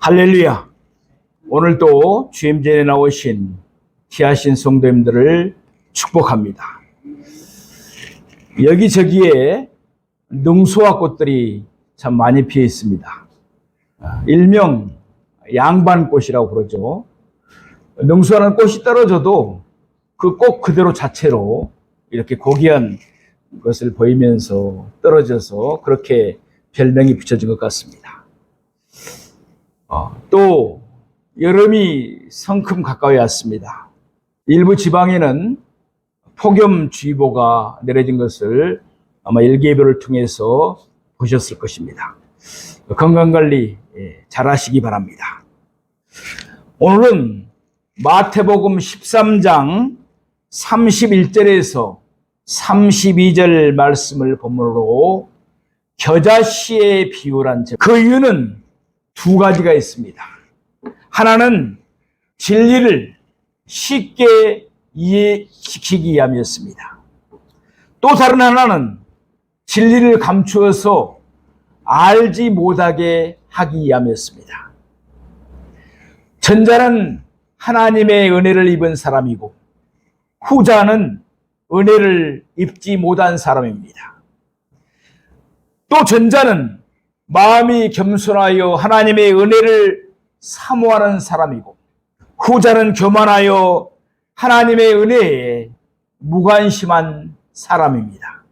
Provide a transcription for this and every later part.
할렐루야. 오늘도 주임전에 나오신 귀하신 성도님들을 축복합니다. 여기저기에 능수화 꽃들이 참 많이 피어 있습니다. 일명 양반꽃이라고 그러죠. 능수화는 꽃이 떨어져도 그 꽃 그대로 자체로 이렇게 고귀한 것을 보이면서 떨어져서 그렇게 별명이 붙여진 것 같습니다. 또 여름이 성큼 가까이 왔습니다. 일부 지방에는 폭염주의보가 내려진 것을 아마 일개별을 통해서 보셨을 것입니다. 건강관리 잘 하시기 바랍니다. 오늘은 마태복음 13장 31절에서 32절 말씀을 본문으로 겨자씨의 비유란 그 이유는 두 가지가 있습니다. 하나는 진리를 쉽게 이해시키기 위함이었습니다. 또 다른 하나는 진리를 감추어서 알지 못하게 하기 위함이었습니다. 전자는 하나님의 은혜를 입은 사람이고 후자는 은혜를 입지 못한 사람입니다. 또 전자는 마음이 겸손하여 하나님의 은혜를 사모하는 사람이고 후자는 교만하여 하나님의 은혜에 무관심한 사람입니다.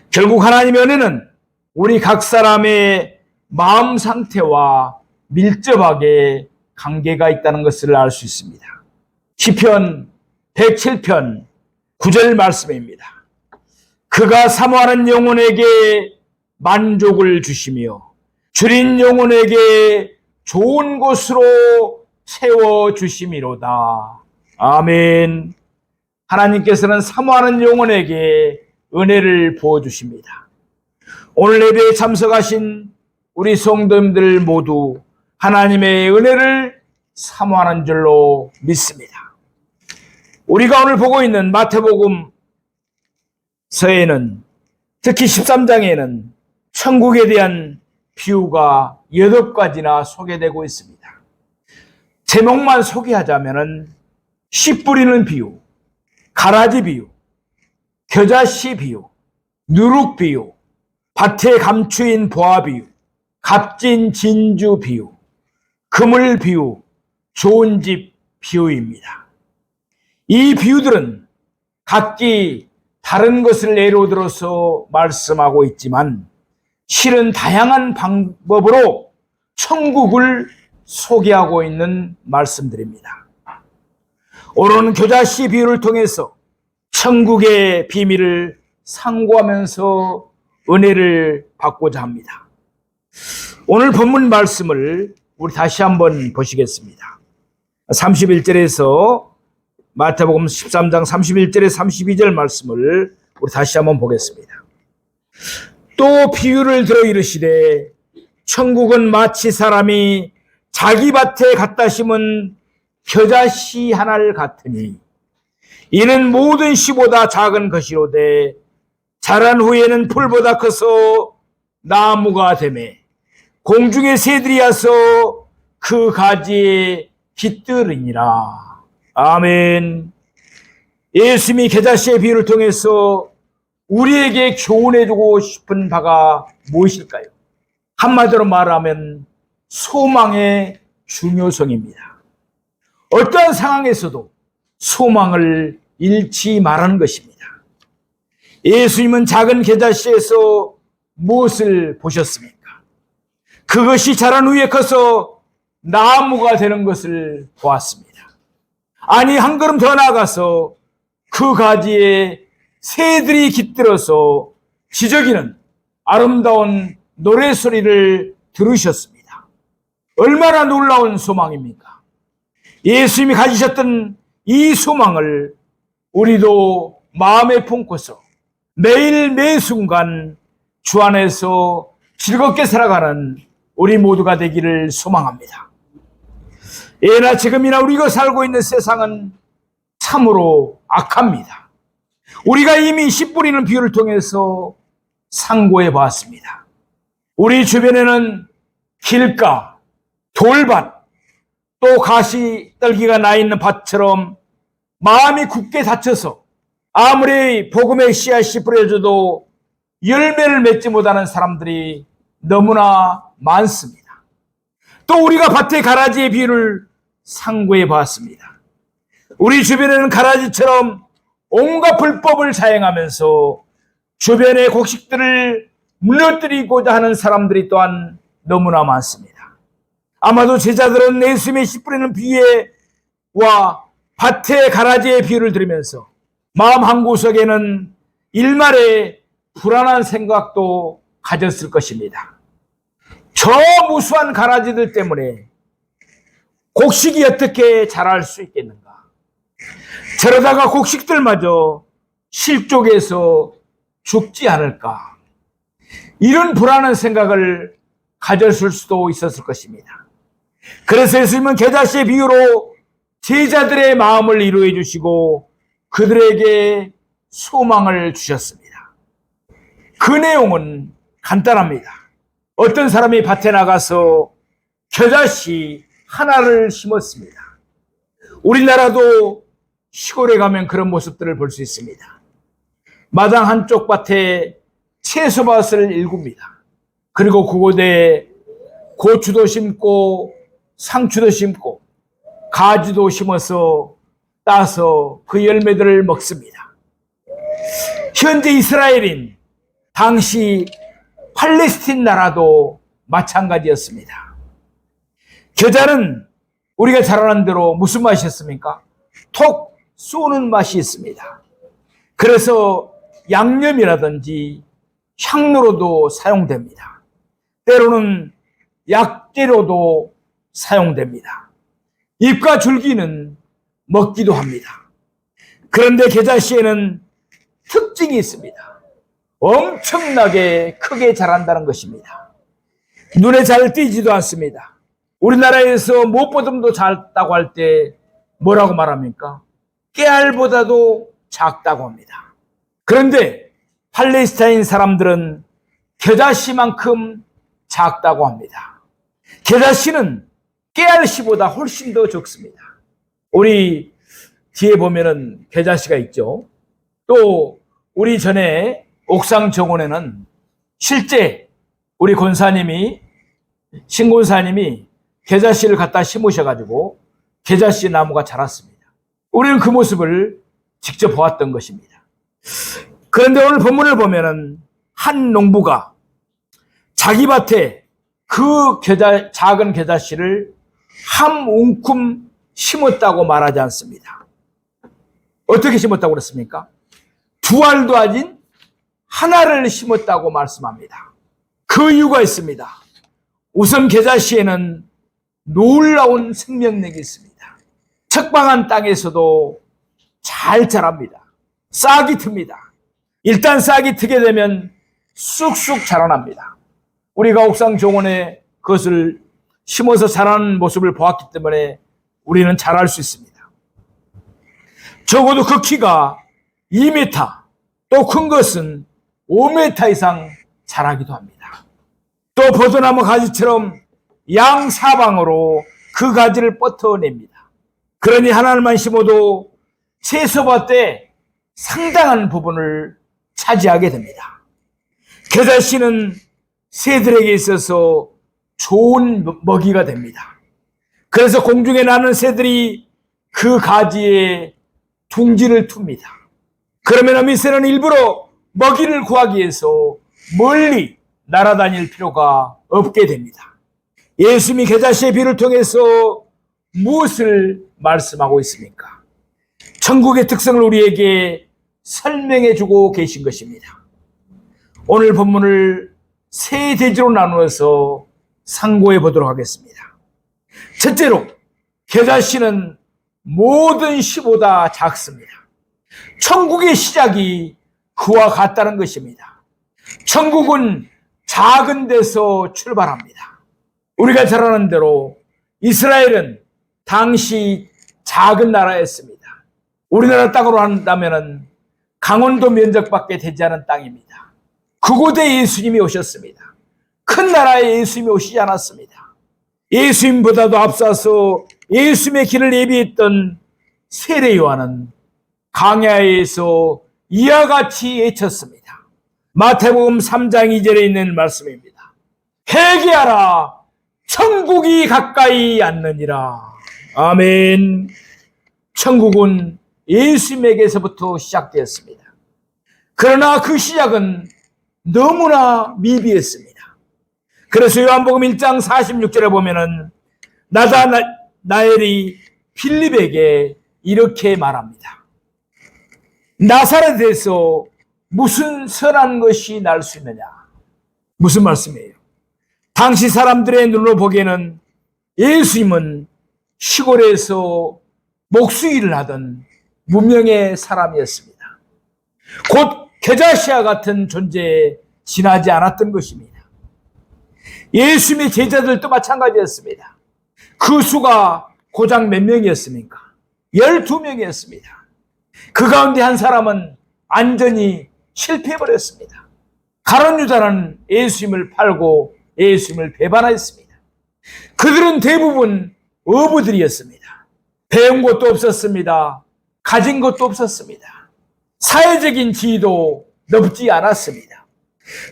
결국 하나님의 은혜는 우리 각 사람의 마음 상태와 밀접하게 관계가 있다는 것을 알 수 있습니다. 시편 107편 9절 말씀입니다. 그가 사모하는 영혼에게 만족을 주시며 줄인 영혼에게 좋은 곳으로 채워주심이로다. 아멘. 하나님께서는 사모하는 영혼에게 은혜를 부어주십니다. 오늘 예배에 참석하신 우리 성도님들 모두 하나님의 은혜를 사모하는 줄로 믿습니다. 우리가 오늘 보고 있는 마태복음 서에는 특히 13장에는 천국에 대한 비유가 8가지나 소개되고 있습니다. 제목만 소개하자면은 씨 뿌리는 비유, 가라지 비유, 겨자씨 비유, 누룩 비유, 밭에 감추인 보아 비유, 값진 진주 비유, 그물 비유, 좋은 집 비유입니다. 이 비유들은 각기 다른 것을 예로 들어서 말씀하고 있지만 실은 다양한 방법으로 천국을 소개하고 있는 말씀들입니다. 오늘은 겨자씨 비유를 통해서 천국의 비밀을 상고하면서 은혜를 받고자 합니다. 오늘 본문 말씀을 우리 다시 한번 보시겠습니다. 31절에서 마태복음 13장 31절에 32절 말씀을 우리 다시 한번 보겠습니다. 또 비유를 들어 이르시되 천국은 마치 사람이 자기 밭에 갖다 심은 겨자씨 하나를 같으니 이는 모든 씨보다 작은 것이로되 자란 후에는 풀보다 커서 나무가 되매 공중의 새들이 와서 그 가지에 깃들으니라. 아멘. 예수님이 겨자씨의 비유를 통해서 우리에게 교훈해주고 싶은 바가 무엇일까요? 한마디로 말하면 소망의 중요성입니다. 어떠한 상황에서도 소망을 잃지 말라는 것입니다. 예수님은 작은 겨자씨에서 무엇을 보셨습니까? 그것이 자란 후에 커서 나무가 되는 것을 보았습니다. 아니, 한 걸음 더 나아가서 그 가지에 새들이 깃들어서 지저귀는 아름다운 노래소리를 들으셨습니다. 얼마나 놀라운 소망입니까? 예수님이 가지셨던 이 소망을 우리도 마음에 품고서 매일 매순간 주 안에서 즐겁게 살아가는 우리 모두가 되기를 소망합니다. 예나 지금이나 우리가 살고 있는 세상은 참으로 악합니다. 우리가 이미 씨 뿌리는 비유를 통해서 상고해 봤습니다. 우리 주변에는 길가, 돌밭, 또 가시떨기가 나 있는 밭처럼 마음이 굳게 닫혀서 아무리 복음의 씨앗이 뿌려져도 열매를 맺지 못하는 사람들이 너무나 많습니다. 또 우리가 밭의 가라지의 비유를 상고해 봤습니다. 우리 주변에는 가라지처럼 온갖 불법을 자행하면서 주변의 곡식들을 무너뜨리고자 하는 사람들이 또한 너무나 많습니다. 아마도 제자들은 예수님의 씨 뿌리는 비유와 밭의 가라지의 비유를 들으면서 마음 한구석에는 일말의 불안한 생각도 가졌을 것입니다. 저 무수한 가라지들 때문에 곡식이 어떻게 자랄 수 있겠는가? 저러다가 곡식들마저 실족해서 죽지 않을까? 이런 불안한 생각을 가졌을 수도 있었을 것입니다. 그래서 예수님은 겨자씨의 비유로 제자들의 마음을 위로해 주시고 그들에게 소망을 주셨습니다. 그 내용은 간단합니다. 어떤 사람이 밭에 나가서 겨자씨 하나를 심었습니다. 우리나라도 시골에 가면 그런 모습들을 볼 수 있습니다. 마당 한쪽 밭에 채소밭을 일굽니다. 그리고 그곳에 고추도 심고 상추도 심고 가지도 심어서 따서 그 열매들을 먹습니다. 현재 이스라엘인 당시 팔레스틴 나라도 마찬가지였습니다. 겨자는 우리가 잘 아는 대로 무슨 맛이었습니까? 톡 쏘는 맛이 있습니다. 그래서 양념이라든지 향료로도 사용됩니다. 때로는 약재로도 사용됩니다. 잎과 줄기는 먹기도 합니다. 그런데 겨자씨에는 특징이 있습니다. 엄청나게 크게 자란다는 것입니다. 눈에 잘 띄지도 않습니다. 우리나라에서 무엇보다도 작다고 할 때 뭐라고 말합니까? 깨알보다도 작다고 합니다. 그런데 팔레스타인 사람들은 겨자씨만큼 작다고 합니다. 겨자씨는 깨알씨보다 훨씬 더 적습니다. 우리 뒤에 보면은 겨자씨가 있죠. 또 우리 전에 옥상 정원에는 실제 우리 권사님이 신권사님이 겨자씨를 갖다 심으셔가지고 겨자씨 나무가 자랐습니다. 우리는 그 모습을 직접 보았던 것입니다. 그런데 오늘 본문을 보면은 한 농부가 자기 밭에 그 작은 겨자씨를 한 움큼 심었다고 말하지 않습니다. 어떻게 심었다고 그랬습니까? 두 알도 아닌 하나를 심었다고 말씀합니다. 그 이유가 있습니다. 우선 겨자씨에는 놀라운 생명력이 있습니다. 척방한 땅에서도 잘 자랍니다. 싹이 틉니다. 일단 싹이 트게 되면 쑥쑥 자라납니다. 우리가 옥상 정원에 그것을 심어서 자라는 모습을 보았기 때문에 우리는 잘 알 수 있습니다. 적어도 그 키가 2m, 또 큰 것은 5m 이상 자라기도 합니다. 또 버드나무 가지처럼 양사방으로 그 가지를 뻗어냅니다. 그러니 하나만 심어도 채소밭에 상당한 부분을 차지하게 됩니다. 겨자씨는 새들에게 있어서 좋은 먹이가 됩니다. 그래서 공중에 나는 새들이 그 가지에 둥지를 툽니다. 그러면 어미새는 일부러 먹이를 구하기 위해서 멀리 날아다닐 필요가 없게 됩니다. 예수님이 겨자씨의 비유를 통해서 무엇을 말씀하고 있습니까? 천국의 특성을 우리에게 설명해 주고 계신 것입니다. 오늘 본문을 세 대지로 나누어서 상고해 보도록 하겠습니다. 첫째로, 겨자씨는 모든 씨보다 작습니다. 천국의 시작이 그와 같다는 것입니다. 천국은 작은 데서 출발합니다. 우리가 잘 아는 대로 이스라엘은 당시 작은 나라였습니다. 우리나라 땅으로 한다면 강원도 면적밖에 되지 않은 땅입니다. 그곳에 예수님이 오셨습니다. 큰 나라에 예수님이 오시지 않았습니다. 예수님보다도 앞서서 예수님의 길을 예비했던 세례 요한은 강야에서 이와 같이 외쳤습니다. 마태복음 3장 2절에 있는 말씀입니다. 회개하라, 천국이 가까이 왔느니라. 아멘. 천국은 예수님에게서부터 시작되었습니다. 그러나 그 시작은 너무나 미비했습니다. 그래서 요한복음 1장 46절에 보면은 나다나엘이 필립에게 이렇게 말합니다. 나사렛에서 무슨 선한 것이 날 수 있느냐? 무슨 말씀이에요? 당시 사람들의 눈으로 보기에는 예수님은 시골에서 목수일을 하던 무명의 사람이었습니다. 곧 겨자씨와 같은 존재에 지나지 않았던 것입니다. 예수님의 제자들도 마찬가지였습니다. 그 수가 고작 몇 명이었습니까? 12명이었습니다. 그 가운데 한 사람은 완전히 실패해버렸습니다. 가룟 유다는 예수님을 팔고 예수님을 배반했습니다. 그들은 대부분 어부들이었습니다. 배운 것도 없었습니다. 가진 것도 없었습니다. 사회적인 지위도 높지 않았습니다.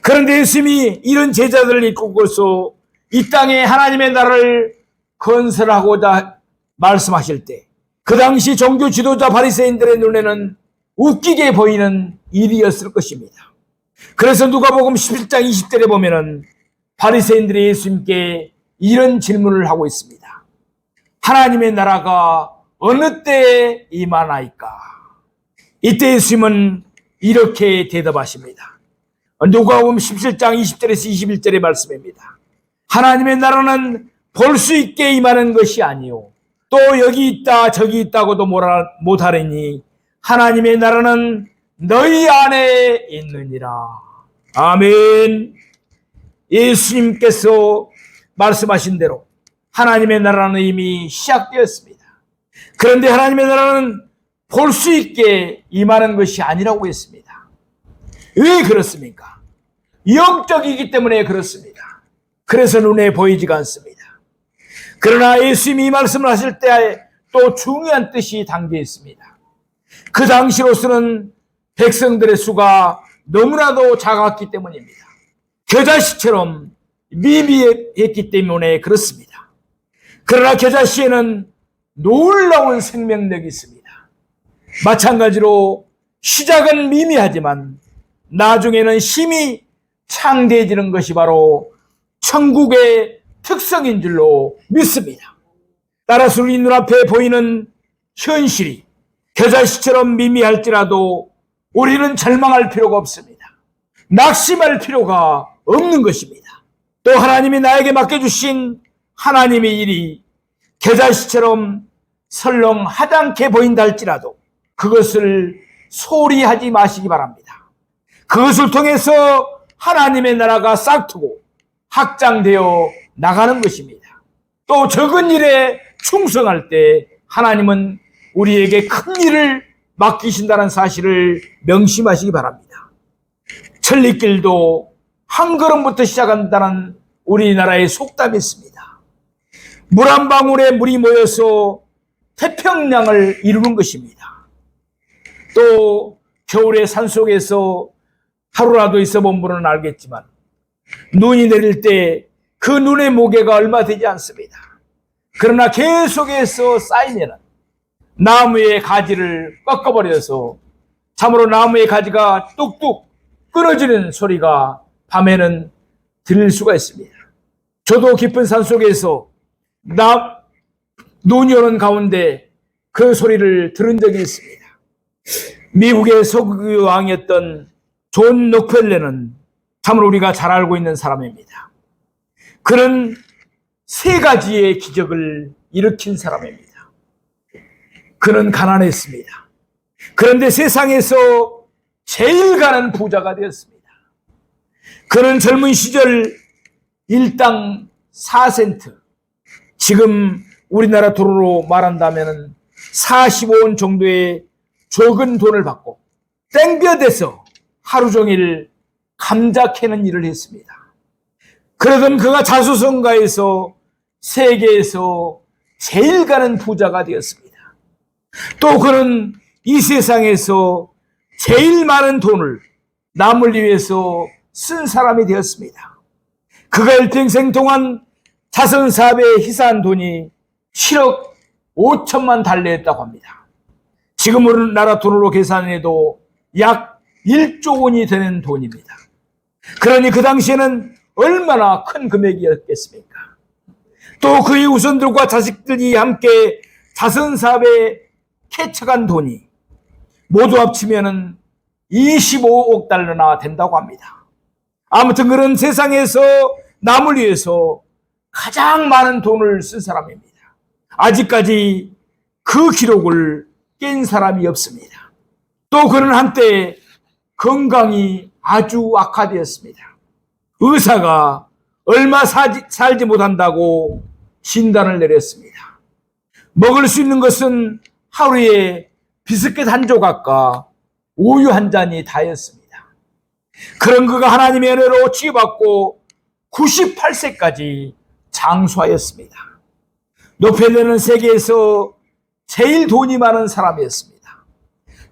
그런데 예수님이 이런 제자들을 이끌고서 이 땅에 하나님의 나라를 건설하고자 말씀하실 때 그 당시 종교 지도자 바리새인들의 눈에는 웃기게 보이는 일이었을 것입니다. 그래서 누가복음 11장 20절에 보면은 바리새인들이 예수님께 이런 질문을 하고 있습니다. 하나님의 나라가 어느 때에 임하나이까? 이때 예수님은 이렇게 대답하십니다. 누가복음 17장 20절에서 21절의 말씀입니다. 하나님의 나라는 볼 수 있게 임하는 것이 아니요 또 여기 있다 저기 있다고도 못하리니 하나님의 나라는 너희 안에 있느니라. 아멘. 예수님께서 말씀하신 대로 하나님의 나라는 이미 시작되었습니다. 그런데 하나님의 나라는 볼 수 있게 임하는 것이 아니라고 했습니다. 왜 그렇습니까? 영적이기 때문에 그렇습니다. 그래서 눈에 보이지가 않습니다. 그러나 예수님이 이 말씀을 하실 때 또 중요한 뜻이 담겨 있습니다. 그 당시로서는 백성들의 수가 너무나도 작았기 때문입니다. 겨자씨처럼 미비했기 때문에 그렇습니다. 그러나 겨자씨에는 놀라운 생명력이 있습니다. 마찬가지로 시작은 미미하지만 나중에는 힘이 창대해지는 것이 바로 천국의 특성인 줄로 믿습니다. 따라서 우리 눈앞에 보이는 현실이 겨자씨처럼 미미할지라도 우리는 절망할 필요가 없습니다. 낙심할 필요가 없는 것입니다. 또 하나님이 나에게 맡겨주신 하나님의 일이 겨자씨처럼 설렁 하찮게 보인다 할지라도 그것을 소홀히 하지 마시기 바랍니다. 그것을 통해서 하나님의 나라가 싹트고 확장되어 나가는 것입니다. 또 적은 일에 충성할 때 하나님은 우리에게 큰 일을 맡기신다는 사실을 명심하시기 바랍니다. 천리길도 한 걸음부터 시작한다는 우리나라의 속담이 있습니다. 물 한 방울에 물이 모여서 태평양을 이루는 것입니다. 또 겨울에 산속에서 하루라도 있어본 분은 알겠지만 눈이 내릴 때 그 눈의 무게가 얼마 되지 않습니다. 그러나 계속해서 쌓이면 나무의 가지를 꺾어버려서 참으로 나무의 가지가 뚝뚝 끊어지는 소리가 밤에는 들릴 수가 있습니다. 저도 깊은 산속에서 눈이 오는 가운데 그 소리를 들은 적이 있습니다. 미국의 서구 왕이었던 존 록펠러는 참으로 우리가 잘 알고 있는 사람입니다. 그는 세 가지의 기적을 일으킨 사람입니다. 그는 가난했습니다. 그런데 세상에서 제일 가난한 부자가 되었습니다. 그는 젊은 시절 일당 4센트, 지금 우리나라 돈으로 말한다면 45원 정도의 적은 돈을 받고 땡볕에서 하루 종일 감자 캐는 일을 했습니다. 그러던 그가 자수성가에서 세계에서 제일 가는 부자가 되었습니다. 또 그는 이 세상에서 제일 많은 돈을 남을 위해서 쓴 사람이 되었습니다. 그가 일평생 동안 자선 사업에 희사한 돈이 7억 5천만 달러였다고 합니다. 지금 우리나라 돈으로 계산해도 약 1조 원이 되는 돈입니다. 그러니 그 당시에는 얼마나 큰 금액이었겠습니까? 또 그의 후손들과 자식들이 함께 자선 사업에 캐쳐간 돈이 모두 합치면은 25억 달러나 된다고 합니다. 아무튼 그런 세상에서 남을 위해서 가장 많은 돈을 쓴 사람입니다. 아직까지 그 기록을 깬 사람이 없습니다. 또 그는 한때 건강이 아주 악화되었습니다. 의사가 얼마 살지 못한다고 진단을 내렸습니다. 먹을 수 있는 것은 하루에 비스킷 한 조각과 우유 한 잔이 다였습니다. 그런 그가 하나님의 은혜로 치유받고 98세까지 장수하였습니다. 노펠레는 세계에서 제일 돈이 많은 사람이었습니다.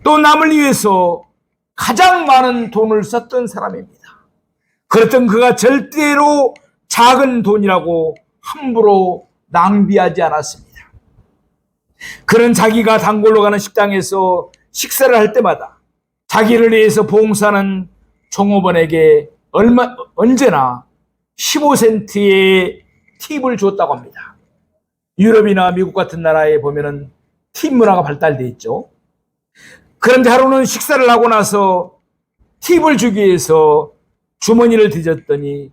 또 남을 위해서 가장 많은 돈을 썼던 사람입니다. 그랬던 그가 절대로 작은 돈이라고 함부로 낭비하지 않았습니다. 그는 자기가 단골로 가는 식당에서 식사를 할 때마다 자기를 위해서 봉사하는 종업원에게 언제나 15센트의 팁을 줬다고 합니다. 유럽이나 미국 같은 나라에 보면은 팁 문화가 발달되어 있죠. 그런데 하루는 식사를 하고 나서 팁을 주기 위해서 주머니를 뒤졌더니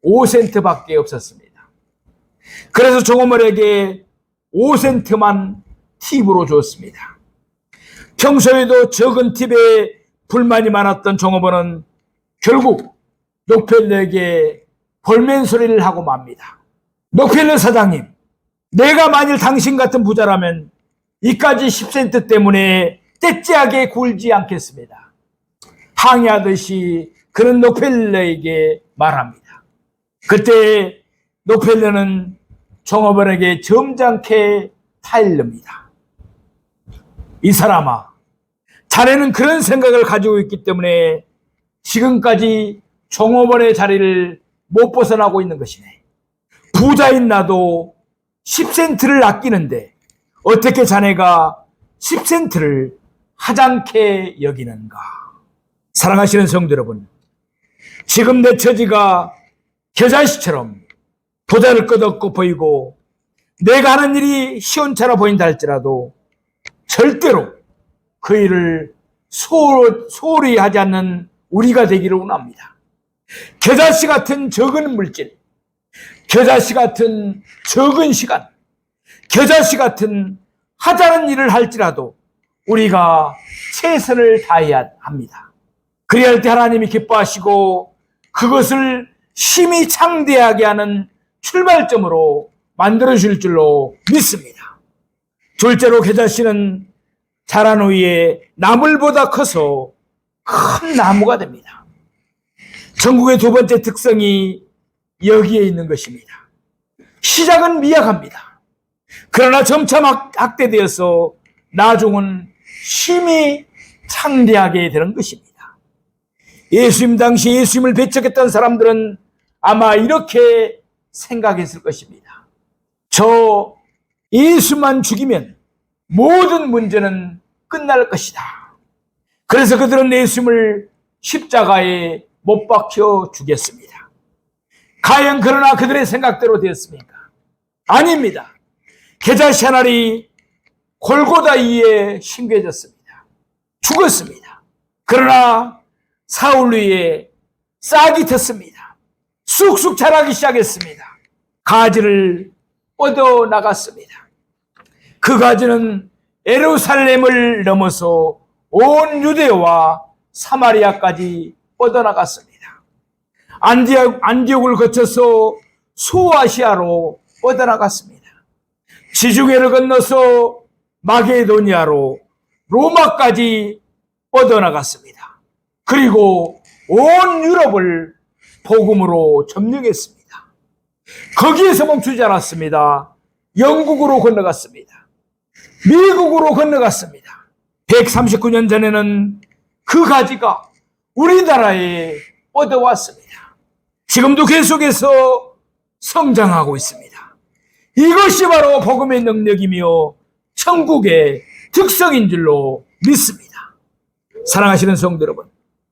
5센트밖에 없었습니다. 그래서 종업원에게 5센트만 팁으로 줬습니다. 평소에도 적은 팁에 불만이 많았던 종업원은 결국 록펠러에게 볼멘소리를 하고 맙니다. 록펠러 사장님, 내가 만일 당신 같은 부자라면 이까지 10센트 때문에 떼째하게 굴지 않겠습니다. 항의하듯이 그는 록펠러에게 말합니다. 그때 록펠러는 종업원에게 점잖게 타일릅니다. 이 사람아, 자네는 그런 생각을 가지고 있기 때문에 지금까지 종업원의 자리를 못 벗어나고 있는 것이네. 부자인 나도 10센트를 아끼는데 어떻게 자네가 10센트를 하찮게 여기는가? 사랑하시는 성도 여러분, 지금 내 처지가 겨자씨처럼 보잘것없고 보이고 내가 하는 일이 시원찮아 보인다 할지라도 절대로 그 일을 소홀히 하지 않는 우리가 되기를 원합니다. 겨자씨 같은 적은 물질, 겨자씨 같은 적은 시간, 겨자씨 같은 하자는 일을 할지라도 우리가 최선을 다해야 합니다. 그래야 할 때 하나님이 기뻐하시고 그것을 심히 창대하게 하는 출발점으로 만들어줄 줄로 믿습니다. 둘째로 겨자씨는 자란 후에 나물보다 커서 큰 나무가 됩니다. 전국의 두 번째 특성이 여기에 있는 것입니다. 시작은 미약합니다. 그러나 점차 확대되어서 나중은 심히 창대하게 되는 것입니다. 예수님 당시 예수님을 배척했던 사람들은 아마 이렇게 생각했을 것입니다. 저 예수만 죽이면 모든 문제는 끝날 것이다. 그래서 그들은 예수님을 십자가에 못 박혀 죽였습니다. 과연 그러나 그들의 생각대로 되었습니까? 아닙니다. 겨자씨 한 알이 골고다 위에 심겨졌습니다. 죽었습니다. 그러나 사울 위에 싹이 텄습니다. 쑥쑥 자라기 시작했습니다. 가지를 뻗어 나갔습니다. 그 가지는 예루살렘을 넘어서 온 유대와 사마리아까지 뻗어나갔습니다. 안디옥을 거쳐서 소아시아로 뻗어나갔습니다. 지중해를 건너서 마게도니아로 로마까지 뻗어나갔습니다. 그리고 온 유럽을 복음으로 점령했습니다. 거기에서 멈추지 않았습니다. 영국으로 건너갔습니다. 미국으로 건너갔습니다. 139년 전에는 그 가지가 우리나라에 뻗어왔습니다. 지금도 계속해서 성장하고 있습니다. 이것이 바로 복음의 능력이며 천국의 특성인 줄로 믿습니다. 사랑하시는 성도 여러분,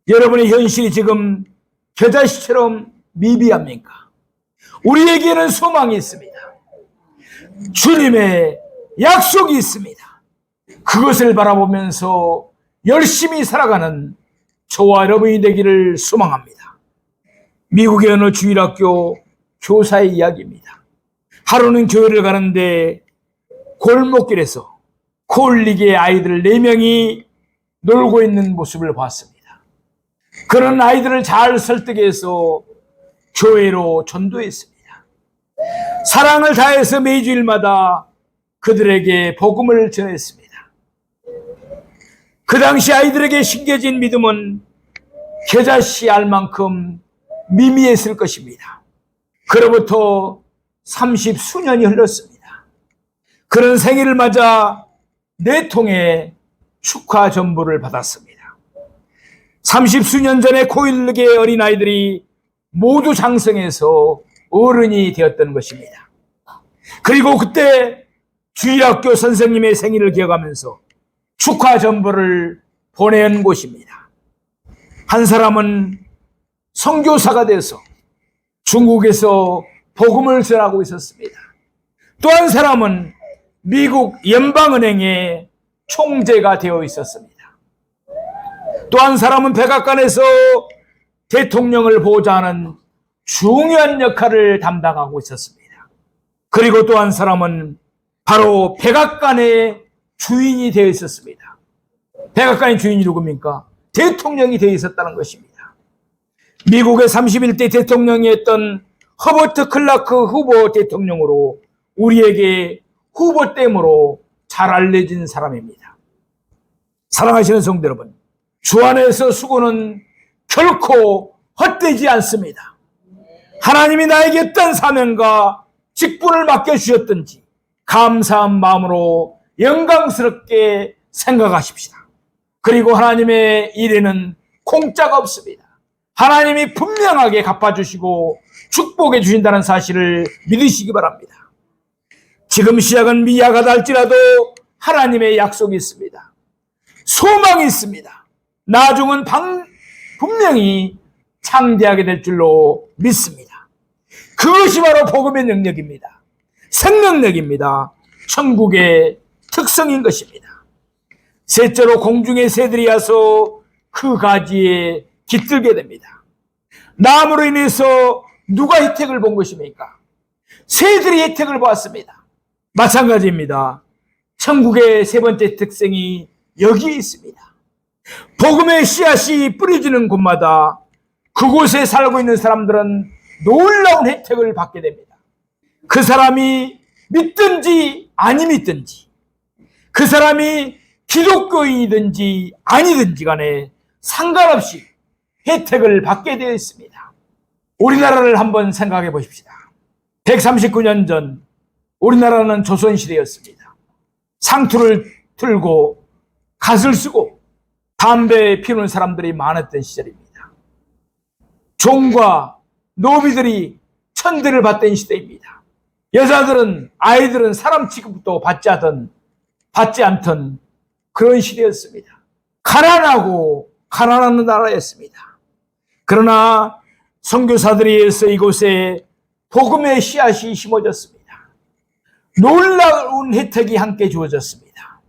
여러분의 현실이 지금 겨자씨처럼 미비합니까? 우리에게는 소망이 있습니다. 주님의 약속이 있습니다. 그것을 바라보면서 열심히 살아가는 저와 여러분이 되기를 소망합니다. 미국의 어느 주일학교 교사의 이야기입니다. 하루는 교회를 가는데 골목길에서 콜리게 아이들 4명이 놀고 있는 모습을 봤습니다. 그런 아이들을 잘 설득해서 교회로 전도했습니다. 사랑을 다해서 매주일마다 그들에게 복음을 전했습니다. 그 당시 아이들에게 심겨진 믿음은 겨자씨 알만큼 미미했을 것입니다. 그로부터 30수년이 흘렀습니다. 그런 생일을 맞아 4통의 축하 전부를 받았습니다. 30수년 전에 콜리게 어린아이들이 모두 장성해서 어른이 되었던 것입니다. 그리고 그때 주일학교 선생님의 생일을 기억하면서 축하 전부를 보낸 곳입니다. 한 사람은 선교사가 돼서 중국에서 복음을 전하고 있었습니다. 또 한 사람은 미국 연방은행의 총재가 되어 있었습니다. 또 한 사람은 백악관에서 대통령을 보좌하는 중요한 역할을 담당하고 있었습니다. 그리고 또 한 사람은 바로 백악관의 주인이 되어 있었습니다. 백악관의 주인이 누굽니까? 대통령이 되어 있었다는 것입니다. 미국의 31대 대통령이었던 허버트 클라크 후보 대통령으로 우리에게 후보댐으로 잘 알려진 사람입니다. 사랑하시는 성도 여러분, 주 안에서 수고는 결코 헛되지 않습니다. 하나님이 나에게 어떤 사명과 직분을 맡겨주셨든지 감사한 마음으로 영광스럽게 생각하십시다. 그리고 하나님의 일에는 공짜가 없습니다. 하나님이 분명하게 갚아주시고 축복해 주신다는 사실을 믿으시기 바랍니다. 지금 시작은 미약하다 할지라도 하나님의 약속이 있습니다. 소망이 있습니다. 나중은 분명히 창대하게 될 줄로 믿습니다. 그것이 바로 복음의 능력입니다. 생명력입니다. 천국의 특성인 것입니다. 셋째로 공중의 새들이 와서 그 가지에 깃들게 됩니다. 나무로 인해서 누가 혜택을 본 것입니까? 새들이 혜택을 보았습니다. 마찬가지입니다. 천국의 세 번째 특성이 여기에 있습니다. 복음의 씨앗이 뿌려지는 곳마다 그곳에 살고 있는 사람들은 놀라운 혜택을 받게 됩니다. 그 사람이 믿든지 아니 믿든지, 그 사람이 기독교인이든지 아니든지 간에 상관없이 혜택을 받게 되어 있습니다. 우리나라를 한번 생각해 보십시다. 139년 전 우리나라는 조선시대였습니다. 상투를 들고 갓을 쓰고 담배 피우는 사람들이 많았던 시절입니다. 종과 노비들이 천대를 받던 시대입니다. 여자들은, 아이들은 사람 취급도 받지 않던 그런 시대였습니다. 가난하고 가난한 나라였습니다. 그러나 선교사들에 의해서 이곳에 복음의 씨앗이 심어졌습니다. 놀라운 혜택이 함께 주어졌습니다.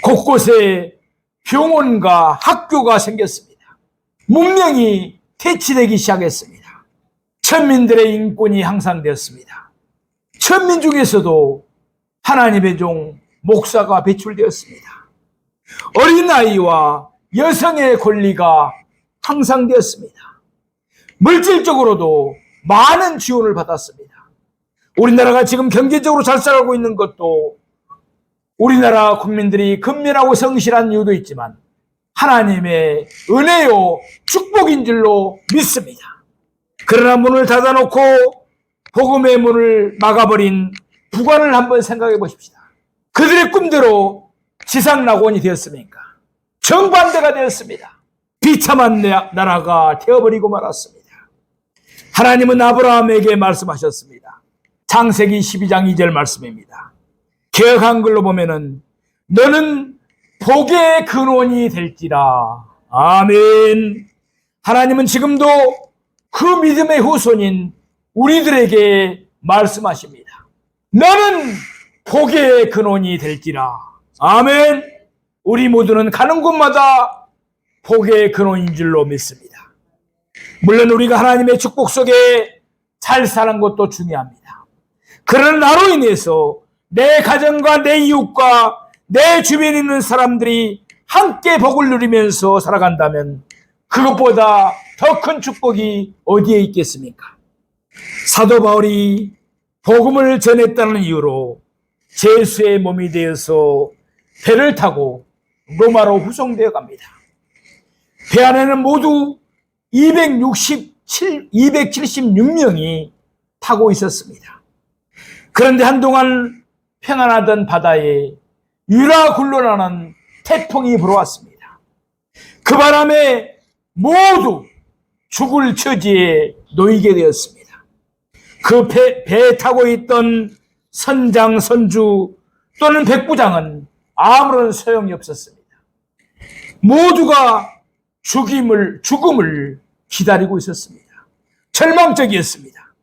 곳곳에 병원과 학교가 생겼습니다. 문명이 퇴치되기 시작했습니다. 천민들의 인권이 향상되었습니다. 천민 중에서도 하나님의 종 목사가 배출되었습니다. 어린아이와 여성의 권리가 향상되었습니다. 물질적으로도 많은 지원을 받았습니다. 우리나라가 지금 경제적으로 잘 살아가고 있는 것도 우리나라 국민들이 근면하고 성실한 이유도 있지만 하나님의 은혜요 축복인 줄로 믿습니다. 그러나 문을 닫아놓고 복음의 문을 막아버린 북한을 한번 생각해 보십시다. 그들의 꿈대로 지상낙원이 되었습니까? 정반대가 되었습니다. 비참한 나라가 되어버리고 말았습니다. 하나님은 아브라함에게 말씀하셨습니다. 창세기 12장 2절 말씀입니다. 개역 한글로 보면은 너는 복의 근원이 될지라. 아멘. 하나님은 지금도 그 믿음의 후손인 우리들에게 말씀하십니다. 너는 복의 근원이 될지라. 아멘. 우리 모두는 가는 곳마다 복의 근원인 줄로 믿습니다. 물론 우리가 하나님의 축복 속에 잘 사는 것도 중요합니다. 그러나 나로 인해서 내 가정과 내 이웃과 내 주변에 있는 사람들이 함께 복을 누리면서 살아간다면 그것보다 더 큰 축복이 어디에 있겠습니까? 사도 바울이 복음을 전했다는 이유로 제수의 몸이 되어서 배를 타고 로마로 후송되어 갑니다. 배 안에는 모두 276명이 타고 있었습니다. 그런데 한동안 평안하던 바다에 유라굴로라는 태풍이 불어왔습니다. 그 바람에 모두 죽을 처지에 놓이게 되었습니다. 그 배에 타고 있던 선장, 선주 또는 백부장은 아무런 소용이 없었습니다. 모두가 죽음을 기다리고 있었습니다. 절망적이었습니다.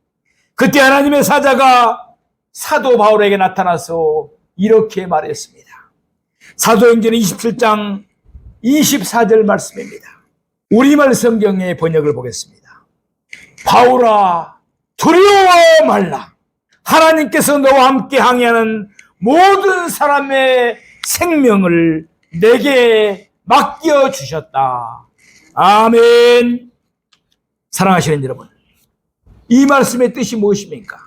그때 하나님의 사자가 사도 바울에게 나타나서 이렇게 말했습니다. 사도행전 27장 24절 말씀입니다. 우리말 성경의 번역을 보겠습니다. 바울아, 두려워 말라. 하나님께서 너와 함께 항해하는 모든 사람의 생명을 내게 맡겨주셨다. 아멘. 사랑하시는 여러분, 이 말씀의 뜻이 무엇입니까?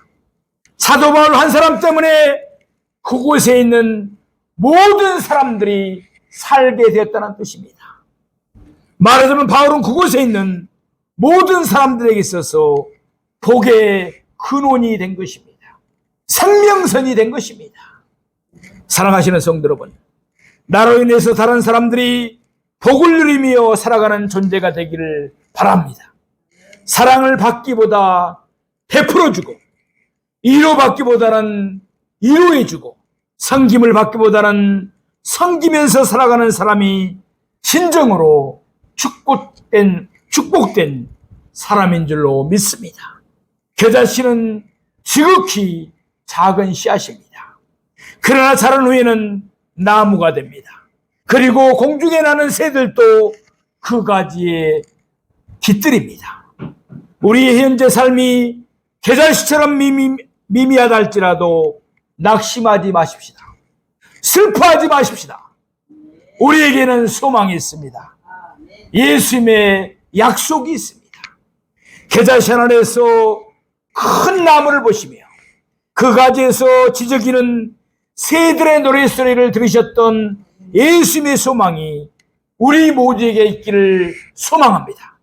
사도 바울 한 사람 때문에 그곳에 있는 모든 사람들이 살게 되었다는 뜻입니다. 말하자면 바울은 그곳에 있는 모든 사람들에게 있어서 복의 근원이 된 것입니다. 생명선이 된 것입니다. 사랑하시는 성도 여러분, 나로 인해서 다른 사람들이 복을 누리며 살아가는 존재가 되기를 바랍니다. 사랑을 받기보다 베풀어주고, 위로받기보다는 위로해주고, 섬김을 받기보다는 섬기면서 살아가는 사람이 진정으로 축복된 사람인 줄로 믿습니다. 겨자씨는 지극히 작은 씨앗입니다. 그러나 자란 후에는 나무가 됩니다. 그리고 공중에 나는 새들도 그 가지에 깃들입니다. 우리의 현재 삶이 겨자씨처럼 미미하다 할지라도 낙심하지 마십시다. 슬퍼하지 마십시다. 우리에게는 소망이 있습니다. 예수님의 약속이 있습니다. 겨자씨 하늘에서 큰 나무를 보시며 그 가지에서 지저귀는 새들의 노랫소리를 들으셨던 예수님의 소망이 우리 모두에게 있기를 소망합니다.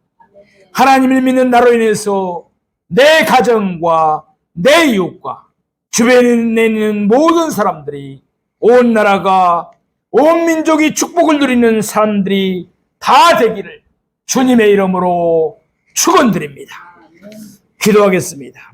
하나님을 믿는 나로 인해서 내 가정과 내 이웃과 주변에 있는 모든 사람들이, 온 나라가, 온 민족이 축복을 누리는 사람들이 다 되기를 주님의 이름으로 축원드립니다. 기도하겠습니다.